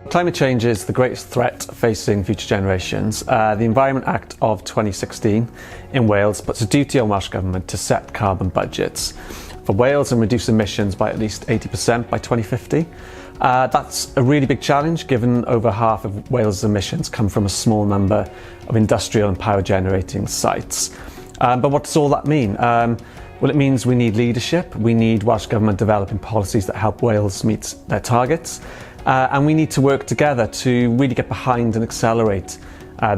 Climate change is the greatest threat facing future generations. The Environment Act of 2016 in Wales puts a duty on Welsh Government to set carbon budgets for Wales and reduce emissions by at least 80% by 2050. That's a really big challenge, given over half of Wales' emissions come from a small number of industrial and power generating sites. But what does all that mean? Well, it means we need leadership. We need Welsh Government developing policies that help Wales meet their targets. And we need to work together to really get behind and accelerate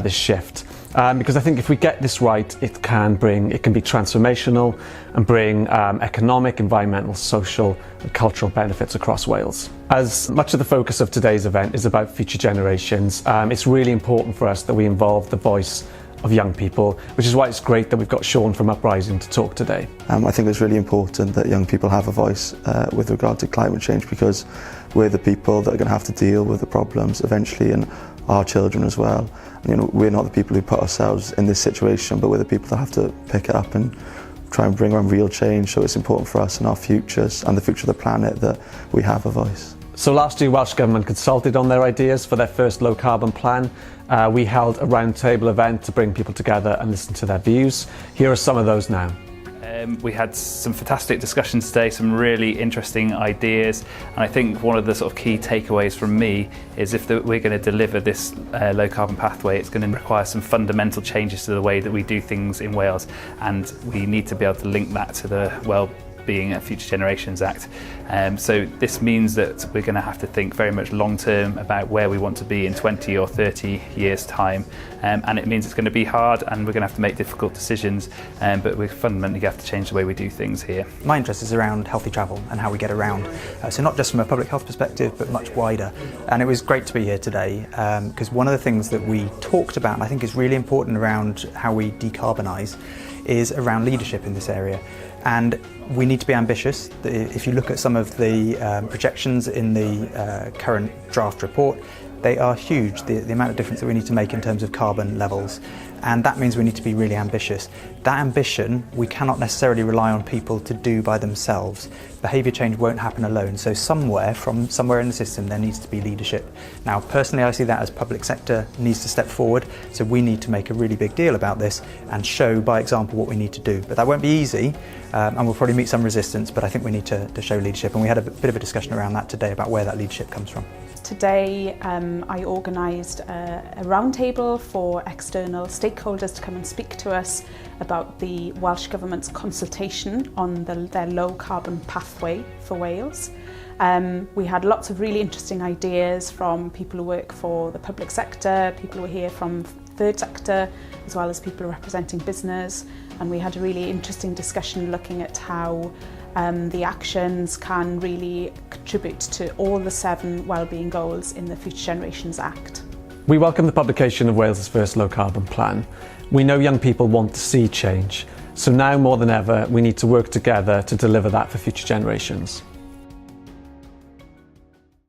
this shift. Because I think if we get this right, it can be transformational and bring economic, environmental, social and cultural benefits across Wales. As much of the focus of today's event is about future generations, it's really important for us that we involve the voice of young people, which is why it's great that we've got Sean from Uprising to talk today. I think it's really important that young people have a voice with regard to climate change, because we're the people that are going to have to deal with the problems eventually, and our children as well. And, we're not the people who put ourselves in this situation, but we're the people that have to pick it up and try and bring on real change. So it's important for us and our futures and the future of the planet that we have a voice. So last year, Welsh Government consulted on their ideas for their first low carbon plan. We held a roundtable event to bring people together and listen to their views. Here are some of those now. We had some fantastic discussions today, some really interesting ideas, and I think one of the sort of key takeaways from me is we're going to deliver this low carbon pathway, it's going to require some fundamental changes to the way that we do things in Wales, and we need to be able to link that to the Well-being and Future Generations Act. So this means that we're going to have to think very much long term about where we want to be in 20 or 30 years time, and it means it's going to be hard and we're going to have to make difficult decisions, but we fundamentally have to change the way we do things here. My interest is around healthy travel and how we get around, so not just from a public health perspective but much wider, and it was great to be here today because one of the things that we talked about, and I think is really important around how we decarbonise, is around leadership in this area. And we need to be ambitious. If you look at some of the projections in the current draft report, they are huge, the amount of difference that we need to make in terms of carbon levels. And that means we need to be really ambitious. That ambition, we cannot necessarily rely on people to do by themselves. Behaviour change won't happen alone. So somewhere in the system, there needs to be leadership. Now, personally, I see that as public sector needs to step forward. So we need to make a really big deal about this and show by example what we need to do. But that won't be easy, and we'll probably meet some resistance, but I think we need to show leadership. And we had a bit of a discussion around that today about where that leadership comes from. Today I organised a roundtable for external stakeholders to come and speak to us about the Welsh Government's consultation on their low carbon pathway for Wales. We had lots of really interesting ideas from people who work for the public sector, people who were here from third sector, as well as people representing business, and we had a really interesting discussion looking at how the actions can really contribute to all the 7 wellbeing goals in the Future Generations Act. We welcome the publication of Wales' first low carbon plan. We know young people want to see change, so now more than ever we need to work together to deliver that for future generations.